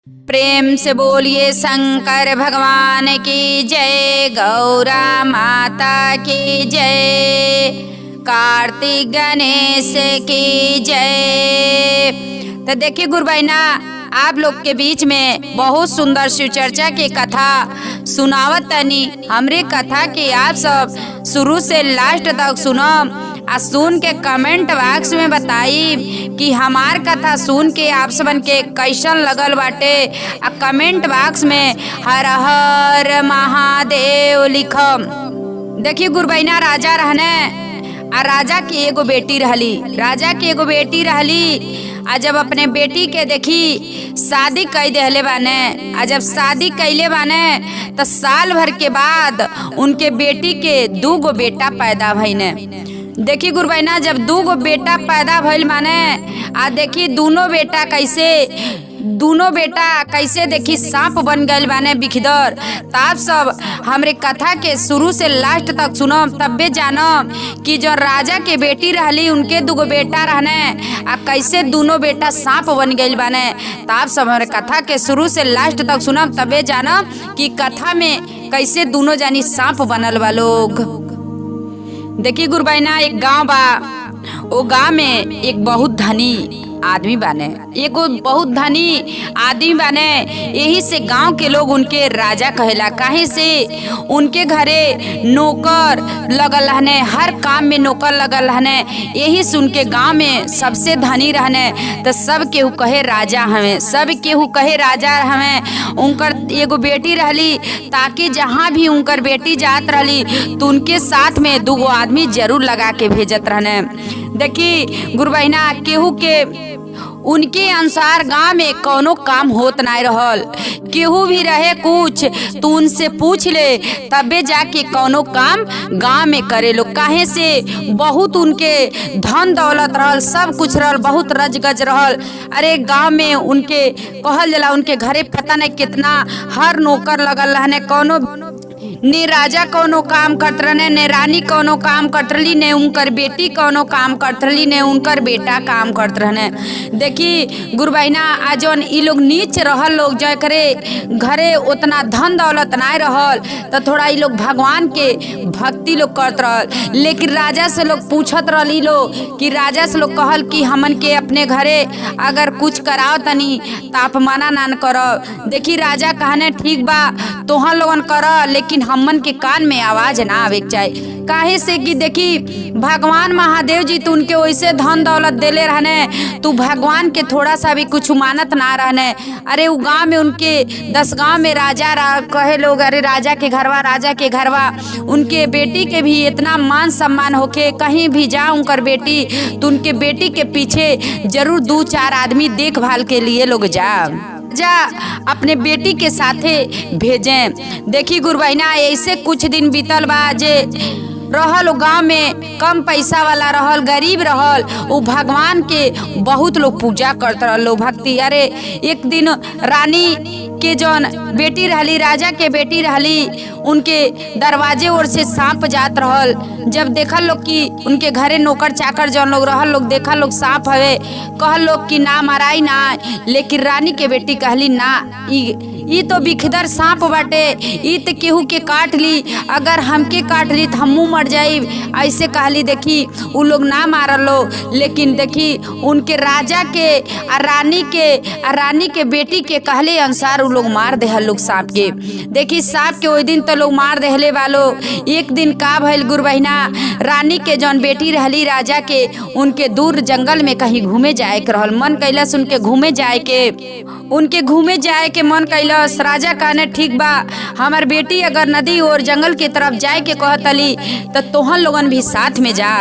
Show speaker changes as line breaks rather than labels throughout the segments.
प्रेम से बोलिए शंकर भगवान की जय, गौरा माता की जय, कार्तिक गणेश की जय। तो देखिए गुरु बहना, आप लोग के बीच में बहुत सुंदर शिव चर्चा की कथा सुनावत तनी। हमरे कथा के आप सब शुरू से लास्ट तक सुनो आ सुन के कमेंट बॉक्स में बताई कि हमार कथा सुन के आप सबन के कैसन लगल बाटे। आ कमेंट बॉक्स में हर हर महादेव लिखम। देखिए गुरु बहना, राजा रहने आ राजा की एगो बेटी रहली। आ जब अपने बेटी के देखी शादी कई देहले बाने, आ जब शादी कैले बाने तो साल भर के बाद उनके बेटी के 2 गो बेटा पैदा भइने। देखी गुरु बहना, जब 2 गो बेटा पैदा भइल माने आ देखी दोनों बेटा कैसे देखी सांप बन गए बाने बिखदर। तब सब हमरे कथा के शुरू से लास्ट तक सुनम, तब्बे जानम कि जो राजा के बेटी रहली उनके 2 गो बेटा रहने आ कैसे दोनों बेटा सांप बन गए बाने। तब सब हमरे कथा के शुरू से लास्ट तक सुनम, तब्बे जानम कि कथा में कैसे दोनों जानी सांप बनल बा लोग। देखिए गुरु बहना, एक गांव बा। वो गांव में एक बहुत धनी आदमी बाने, एगो बहुत धनी आदमी बाने। यही से गांव के लोग उनके राजा कहेला। काहे से उनके घरे नौकर लगल रहने, हर काम में नौकर लगल रहने। यही से उनके गांव में सबसे धनी रहने। तो सब केहू कहे राजा हमें। उनकर एगो बेटी रहली, ताकि जहाँ भी उनकर बेटी जात रहली तो उनके साथ में 2 गो आदमी जरूर लगा के भेजत रहने। देखी गुरु बहना, केहू के उनके अनुसार गांव में कोनो काम होत नहीं रहल। केहू भी रहे कुछ तो उनसे पूछ ले, तबे जाके कोनो काम गांव में करे लो। काहे से बहुत उनके धन दौलत रहल, सब कुछ रहल, बहुत रजगज रहल। अरे गांव में उनके कहल जाला, उनके घरे पता नहीं कितना हर नौकर लगल रहने। कोनो ने राजा कोनो काम करत रहने, ने रानी कोनो काम करत रही, ने उनकर बेटी कोनो काम करत रही, ने उनकर बेटा काम करत रहने। देखी गुरु बहना, आज जौन ई लोग नीच रहल लोग, जय करे घरे उतना धन दौलत नहीं रहल, तो थोड़ा ई लोग भगवान के भक्ति लोग करत रहल। लेकिन राजा से लोग पूछत रहल ई लोग कि राजा से लोग कहल कि हमन के अपने घरे अगर कुछ कराओ तनी तो आप मना ना करो। देखी राजा कहने ठीक बा, तोहन लोगन कर, लेकिन हमन के कान में आवाज ना आवे चाहिए। काहे से कि देखी भगवान महादेव जी तो उनके वैसे धन दौलत देले रहने, तू भगवान के थोड़ा सा भी कुछ मानत ना रहने। अरे वो गांव में उनके 10 गांव में राजा कहे लोग, अरे राजा के घरवा उनके बेटी के भी इतना मान सम्मान होके कहीं भी जा उनकर बेटी तो उनके बेटी के पीछे जरूर 2-4 आदमी देखभाल के लिए लोग जा अपने बेटी के साथे भेजें। देखी गुरु बहना, ऐसे कुछ दिन बीतल बा। जे रहल गांव में कम पैसा वाला रहल, गरीब रहल, वो भगवान के बहुत लोग पूजा करते रहल, भक्ति। अरे एक दिन रानी के जौन बेटी रहली, राजा के बेटी रहली, उनके दरवाजे ओर से सांप जात रहल। जब देखल लोग कि उनके घरे नौकर चाकर जौन लोग रहल लोग देखल लोग सांप हवे, कहल लोग कि ना माराई ना। लेकिन रानी के बेटी कहली ना, ई तो बिखदर सांप बाटे, ई तो केहू के काट ली, अगर हमके काट ली तो हमू मर जाई, ऐसे कहली। देखी उ लोग ना मारल लो, लेकिन देखी उनके राजा के आ रानी के बेटी के कहले अनुसार उ लोग मार देहल लोग सांप के। देखी सांप के ओई दिन तो लोग मार देहले वालो। एक दिन का भइल गुरु बहना, रानी के जौन बेटी रहली राजा के, उनके दूर जंगल में कहीं घूमे जाए के रहल। मन कैलस उनके घूमे जाए के मन कैलस। राजा कहने ठीक बा, हमार बेटी अगर नदी और जंगल के तरफ जाए के कहतली तो तोहन लोगन भी साथ में जा।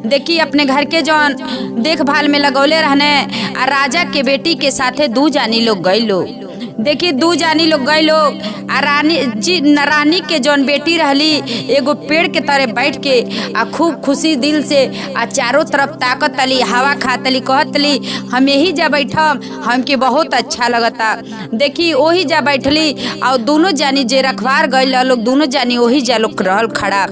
देखी अपने घर के जौन देखभाल में लगौले रहने आ राजा के बेटी के साथे 2 जानी लोग गए लोग। देखी 2 जानी लोग गए लोग आ रानी के जौन बेटी रहली एगो पेड़ के तरह बैठ के आ खूब खुशी दिल से आ चारों तरफ ताकत तली, हवा खातली, कहतली हम यही जा बैठम, हमके बहुत अच्छा लगता। देखी वही जा बैठली और दोनों जानी जे रखवार गए लोग, दोनों जानी वही जा लोग रहल खड़ा।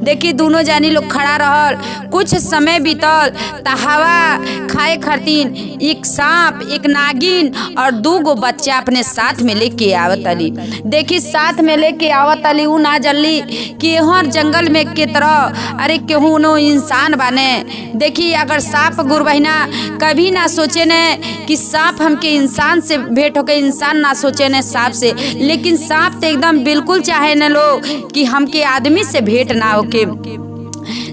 देखी दोनों जानी लोग खड़ा रहल। कुछ समय बीतल त हवा खाए खातिर एक सांप, एक नागिन और 2 गो बच्चा अपने साथ में लेके आवत अली। देखी साथ में लेके आवत अली, उ ना जल्ली कि हर जंगल में के तरह अरे केहू नो इंसान बने। देखी अगर सांप गुरु बहिना कभी ना सोचे ने कि सांप हमके इंसान से भेंट होके, इंसान ना सोचे ने सांप से, लेकिन सांप तो एकदम बिल्कुल चाहे न लो कि हमके आदमी से भेंट ना होके।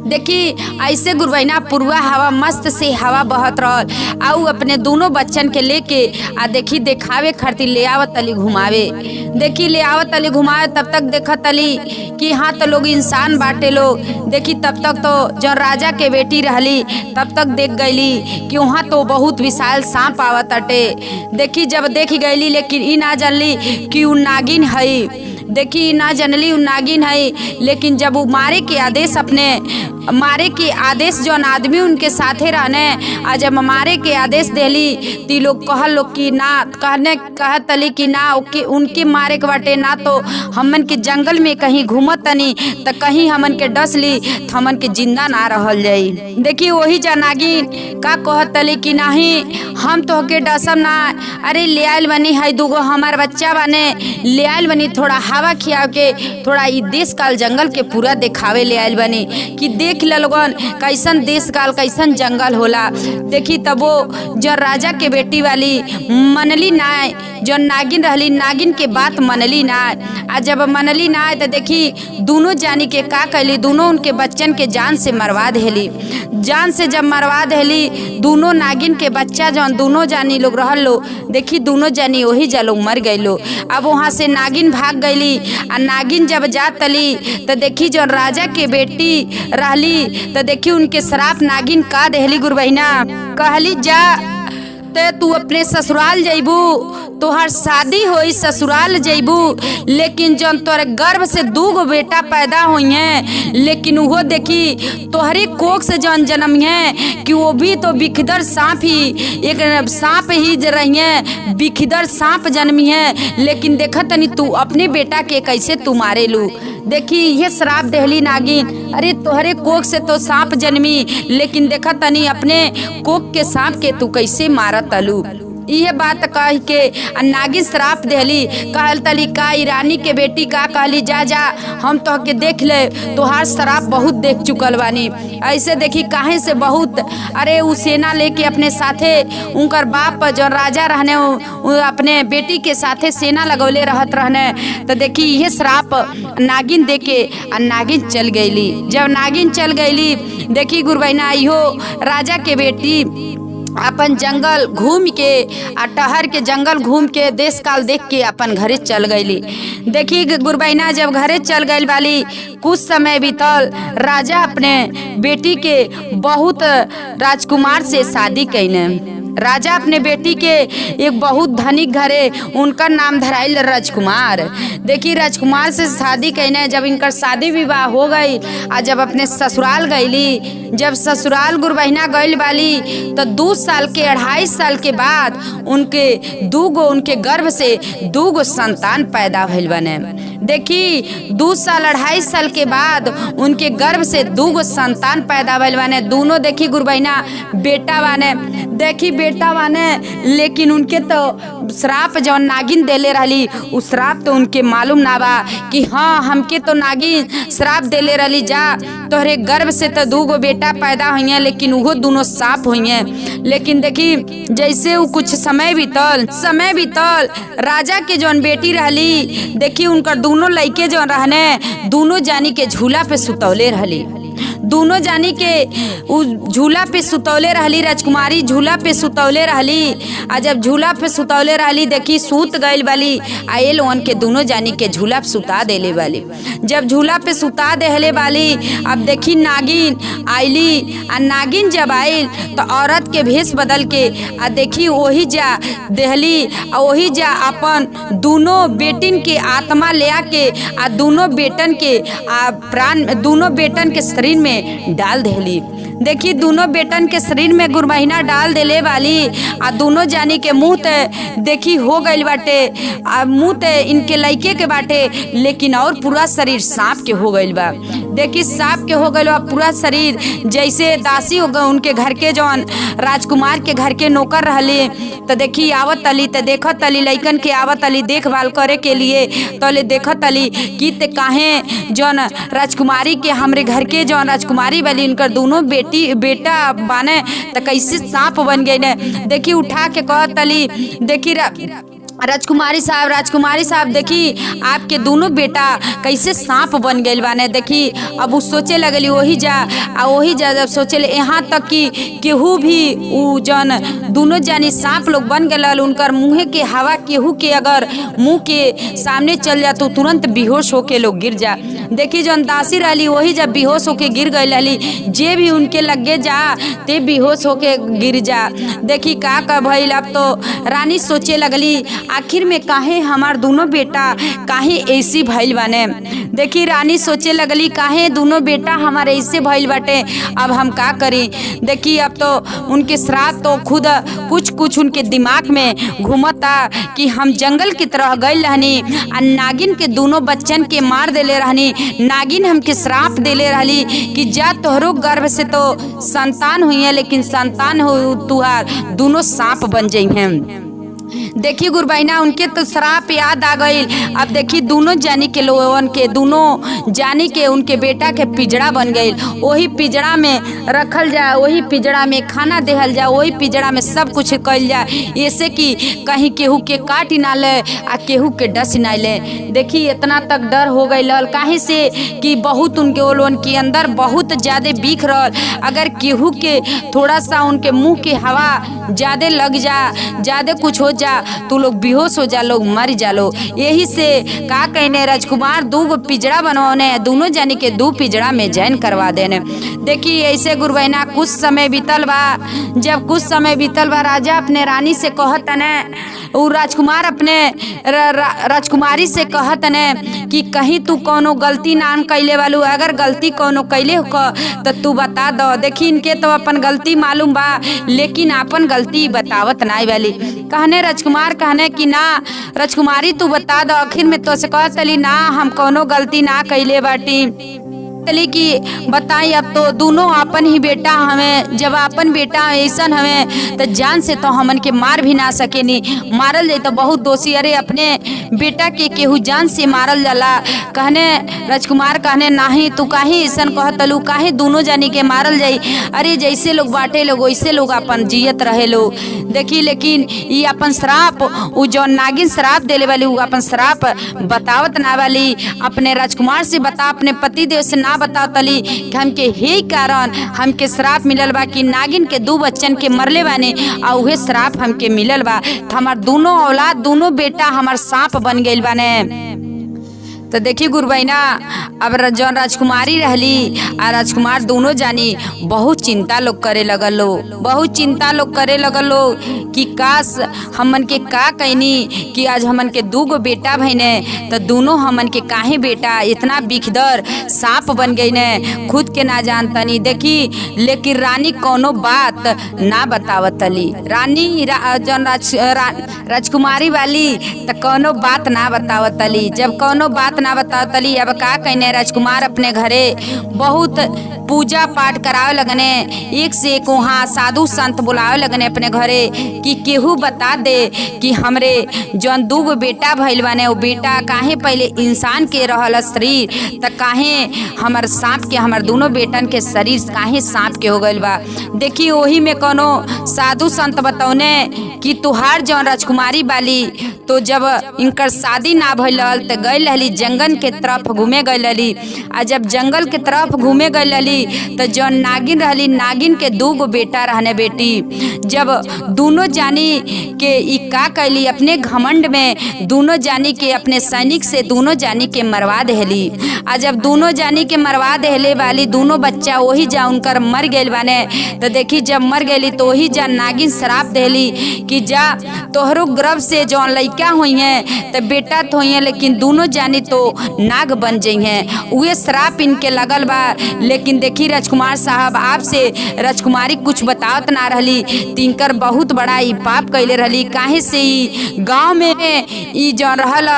देखी ऐसे गुरु बहिना पुरवा हवा मस्त से हवा बहत रहल, आउ अपने दोनों बच्चन के लेके आ देखी देखावे खातिर ले आवत अली घुमावे। देखी ले आवत अली घुमावे, तब तक देखत अली कि हाँ तो लोग इंसान बाटे लोग। देखी तब तक तो जो राजा के बेटी रहली तब तक देख गईली कि वहाँ तो बहुत विशाल सांप आवत अटे। देखी जब देख गईली, लेकिन ई ना जानली कि उ नागिन है। देखी ना जनली उ नागिन है, लेकिन जब वो मारे के आदेश जौन आदमी उनके साथे रहने आ जब मारे के आदेश देली ती लोग कहल लोग कि ना कहत अली कि ना उनके मारे के बाटे, ना तो हमन के जंगल में कहीं घूमत तनी तो कहीं हमन के डस ली तो हमन के जिंदा ना रहल जाई। देखी वही जा नागिन का कहत अली कि नहीं हम तो के डसम ना, अरे ले आयल बनी है दूगो हमार बच्चा बने, ले आयल बनी थोड़ा हवा खिया के, थोड़ा ई देश काल जंगल के पूरा दिखावे ले आयल बनी कि देख लोगन कैसन देश काल कैसन जंगल होला। देखी तब वो जो राजा के बेटी वाली मनली ना, जो नागिन रहली नागिन के बात मनली ना। आ जब मनली ना तो देखी दोनों जानी के का कैली, दोनों उनके बच्चन के जान से मरवा देली। जान से जब मरवा देली दोनों नागिन के बच्चा जौन दोनों जानी लोग रहल लो, देखी दोनों जानी वही जा लोग मर गई लो। अब वहाँ से नागिन भाग गईली। आ नागिन जब जात अली तो देखी जो राजा के बेटी रहली तो देखी उनके श्राप नागिन का देहली गुरु बहिना, कहली जा ते तू अपने ससुराल जइबू, तोहर शादी होई ससुराल जइबू, लेकिन जौन तोहरे गर्भ से दूगो बेटा पैदा हुई हैं, लेकिन वो देखी तोहरे कोख से जौन जन्म है कि वो भी तो बिखदर सांप ही, एक सांप ही रही है, बिखदर सांप जन्मी है, लेकिन देखा तनी तू अपने बेटा के कैसे तू मारे लू। देखी ये श्राप देहली नागिन, अरे तोहरे कोख से तो सांप जन्मी, लेकिन देखा तनी अपने कोख के सांप के तू कैसे मारत अलू। यह बात कह के नागिन श्राप देहली, कहल तली का ईरानी के बेटी का कहली जा जा हम तो के देख ले, तोहार श्राप बहुत देख चुकल बानी। ऐसे देखी काहे से बहुत, अरे उ सेना लेके अपने साथे उनकर बाप जो राजा रहने अपने बेटी के साथे सेना लगौले रहत रहने, तो देखी यह श्राप नागिन देके नागिन चल गईली। जब नागिन चल गईली देखी गुरु बहिना इहो राजा के बेटी अपन जंगल घूम के आ टहर के जंगल घूम के देश काल देख के अपन घरे चल गईली। देखी गुरु बहिना जब घरे चल गई वाली कुछ समय बीतल, राजा अपने बेटी के बहुत राजकुमार से शादी कैने। राजा अपने बेटी के एक बहुत धनिक घरे उनका नाम धराइल राजकुमार। देखी राजकुमार से शादी कैने, जब इनकर शादी विवाह हो गई आ जब अपने ससुराल गईली, जब ससुराल गुरु बहिना गईल वाली तो 2 साल के 2.5 साल के बाद उनके गर्भ से 2 संतान पैदा भइल बने। देखी 2 साल 2.5 साल के बाद उनके गर्भ से 2 संतान पैदा भइल बने। दोनों देखी गुरु बहिना बेटा बने, देखी बेटा बने, लेकिन उनके तो श्राप जो नागिन देले रहली उस श्राप तो उनके मालूम ना बा कि हाँ हमके तो नागिन श्राप देले रहली, जा तोहरे गर्भ से तो 2 बेटा पैदा हुई हैं, लेकिन वो दोनों सांप हुई हैं। लेकिन देखी जैसे वो कुछ समय बीतल राजा के जौन बेटी रहली, देखी उनकर दोनों लड़के जो रहने दोनों जानी के झूला पे सुतौले रहली, दोनों जानी के झूला पे सुतौले रहली, राजकुमारी झूला पे सुतौले रहली। आ जब झूला पे सुतौले रहली देखी सूत गईल वाली आयल वन के दोनों जानी के झूला पे सुता देले वाली। जब झूला पे सुता देले वाली अब देखी नागिन आईली, आ नागिन जब आयल तो औरत के भेष बदल के आ देखी वही जा देहली, आ वही जा अपन दोनों बेटिन के आत्मा ले आके आ दोनों बेटन के प्राण दोनों बेटन के शरीर में डाल देली। देखी दोनों बेटन के शरीर में गुरमहीना डाल देले वाली आ दोनों जानी के मुंह ते देखी हो गइल बाटे, आ मुंह ते इनके लइके के बाटे, लेकिन और पूरा शरीर सांप के हो गइल बा। देखी सांप के हो गइल बा पूरा शरीर, जैसे दासी हो गए उनके घर के जौन राजकुमार के घर के नौकर रहली। तो देखी आवत अली तो देखत अली लइकन के आवत अली देखभाल करे के लिए, तो ले देखत अली कि ते काहे जौन राजकुमारी के हमरे घर के जौन राजकुमारी वाली उनकर दोनों बेटा बाने तो कैसे सांप बन गए ने। देखी उठा के कहत अली देखी राजकुमारी साहब देखी आपके दोनों बेटा कैसे सांप बन गए बाने। देखी अब उ सोचे लगली वही जा जब सोचे यहाँ तक कि केहू भी उ जन दोनों जानी सांप लोग बन गए, उनकर मुँह के हवा केहू के अगर मुँह के सामने चल जा तो तुरंत बेहोश होके लोग गिर जा। देखी जौन दासी रहली वही जब बेहोश होके गिर गई रहली, जे भी उनके लगे जा ते बेहोश होके गिर जा। देखी का भइल, अब तो रानी सोचे लगली आखिर में काहे हमार दोनों बेटा काहे ऐसी भइल बाने। देखी रानी सोचे लगली काहे दोनों बेटा हमारे ऐसे भइल बाटे, अब हम का करी। देखी अब तो उनके श्राप तो खुद कुछ उनके दिमाग में घूमता कि हम जंगल की तरह गई रहनी और नागिन के दोनों बच्चन के मार देले रहनी। नागिन हमके श्राप देले रहली कि जा तोहरो गर्भ से तो संतान हुई है, लेकिन संतान हो तुहार दोनों सांप बन जाइ हैं। देखी गुरबहिना उनके तो श्राप याद आ गई। अब देखी दोनों जानी के लोगन के दोनों जानी के उनके बेटा के पिजड़ा बन गई। वही पिजड़ा में रखल जाए, वही पिजड़ा में खाना देहल जाए, वही पिजड़ा में सब कुछ कल जाए, ऐसे कि कहीं केहू के काट ना ले आ केहू के डस ना ले। देखी इतना तक डर हो गई लल काहे से कि बहुत उनके लोगन के अंदर बहुत ज़्यादा बीख रहल। अगर केहू के थोड़ा सा उनके मुँह की हवा ज़्यादा लग जा, ज़्यादा कुछ हो जा तो लोग बेहोश हो जा, लोग मर जा लो। यही से का कहने राजकुमार दो पिजड़ा बनवाने, दोनों जानी के दो पिजड़ा में जैन करवा देने। देखी ऐसे गुरबहिना कुछ समय बीतल बा। जब कुछ समय बीतल बा राजा अपने रानी से कहत ने, वो राजकुमार अपने राजकुमारी से कहत ने कि कहीं तू कोनो गलती नान कैले वालू, अगर गलती कोनो कैले हो तो तू बता दो। देखी इनके तो अपन गलती मालूम बा, लेकिन अपन गलती बतावत नाई वाली। कहने राजकुमार कहने कि ना राजकुमारी तू बता दो। आखिर में तो से कहत ली ना हम कोनो गलती ना कैले बाटी कि बताई। अब तो दोनों अपन ही बेटा हमें, जब अपन बेटा ऐसन हमें तो जान से तो हमन के मार भी ना सकेनी, मारल जाए तो बहुत दोषी। अरे अपने बेटा के केहू जान से मारल जाला। कहने राजकुमार कहने नाही तू काहे ऐसन कहतलू, काहे दोनों जानी के मारल जाई। अरे जैसे लोग बाटे लोग वैसे लोग अपन जियत रहे लोग। देखी लेकिन ये अपन श्राप वो जो नागिन श्राप देले वाली वो अपन श्राप बतावत ना वाली। अपने राजकुमार से बता, अपने पति देव से ना बतावतली कि हमके हे कारण हमके श्राप मिलल बा कि नागिन के दो बच्चन के मरले बाने और उहे श्राप हमके मिलल बा। हमार दोनों औलाद दोनों बेटा हमार सांप बन गइल बाने। तो देखी गुरबहिना अब जौन राजकुमारी रहली आ राजकुमार दोनों जानी बहुत चिंता लोग करे लगल लो, बहुत चिंता लोग करे लगल लो कि काश हमन के का कहनी कि आज हमन के दो गो बेटा भइने तो दोनों हमन के काहे बेटा इतना बिखदर सांप बन गई ने, खुद के ना जानतनी। देखी लेकिन रानी कोनो बात ना बतावतली। रानी जौन राजकुमारी वाली तो कोनो बात ना बतावतली। जब कोनो बात ना बतावतली अब का कहने राजकुमार अपने घरे बहुत पूजा पाठ करावे लगने, एक से एक वहाँ साधु संत बुलावे लगने अपने घरे कि केहू बता दे कि हमरे जौन दू गो बेटा भइल बाने वो बेटा काहे पहले इंसान के रहल शरीर त काहे हमर सांप के, हमर दोनों बेटन के शरीर काहे सांप के हो गइल बा। देखी वही में कोनो साधु संत बतौने कि तुहार जौन राजकुमारी वाली तो जब इनकर शादी ना भइल तो गई रहली जंगल के तरफ घूमे गई रहली। आ जब जंगल के तरफ घूमे गई रहली तो जौन नागिन रहली नागिन के दो गो बेटा रहने बेटी। जब दोनों जानी के ई का कैली अपने घमंड में दोनों जानी के अपने सैनिक से दोनों जानी के मरवा देहली। आ जब दोनों जानी के मरवा देहले वाली दोनों बच्चा वही जा उनकर मर गए बाने। तो देखी जब मर गई तो वही जा नागिन श्राप देहली कि जा तोहरो गर्भ से जौन लइका हुई हैं तो बेटा तो हुई हैं, लेकिन दोनों जानी तो नाग बन जाइ हैं। उहे श्राप इनके लगल बा। लेकिन देखी राजकुमार साहब आपसे राजकुमारी कुछ बतावत ना रहली, तिनकर बहुत बड़ा ई पाप कैले रहली। काहे से ई गांव में ई जो रहल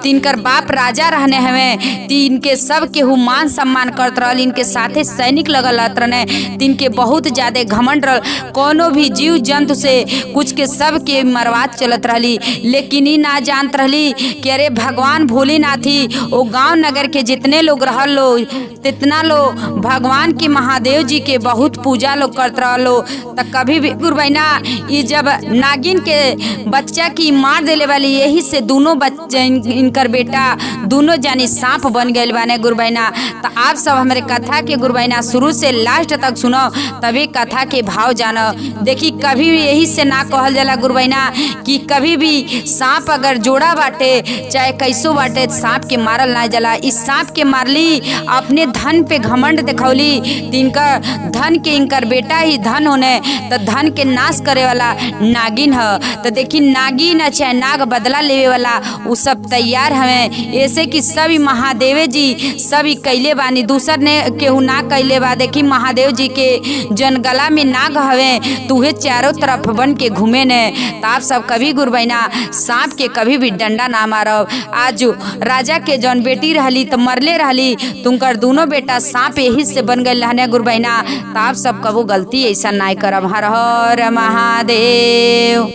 तिनकर बाप राजा रहने हवे, तिनके सब केहू मान सम्मान करत रहल, इनके साथे सैनिक लगल रहने, तिनके बहुत ज्यादा घमंड रहल, कोनो भी जीव जंतु से कुछ के सब के मरवात चलत रहली। लेकिन ई ना जानत रहली कि अरे भगवान भोलेनाथ ही ओ गांव नगर के जितने लोग रहल लो तितना लो भगवान के महादेव जी के बहुत पूजा लोग करत रहलो। त कभी भी गुरबैना ई जब नागिन के बच्चा की मार देले वाली, यही से दोनों बच्चे इनकर बेटा दोनों जानी सांप बन गए बाने गुरबैना। तो आप सब हमारे कथा के गुरबैना शुरू से लास्ट तक सुनो, तभी कथा के भाव जानो। देखी कभी भी यही से ना कहल जाला गुरबैना कि कभी भी सांप अगर जोड़ा बाटे चाहे कैसो बाटे सांप के मारल ना जाला। इस सांप के मारली अपने धन पे घमंड दिखौली, तिनका धन के इनकर बेटा ही धन होने, तो धन के नाश करे वाला नागिन है। तो देखी नागिन चाहे नाग बदला लेवे वाला वो सब तैयार हमें, ऐसे कि सभी महादेव जी सभी कैले बानी, दूसर ने केहू ना कैले बा। देखी महादेव जी के जन गला में नाग हवे तुहे चारों तरफ बन के घूमे ने। तो आप सब कभी गुरबैना सांप के कभी भी डंडा ना मारब। आज राजा के जौन बेटी रहली तो मरले रहली, तुमकर दोनों बेटा सांप यही से बन गए रहने गुरबैना। तो आप सब कबो गलती ऐसा ना करब। हर हर महादेव।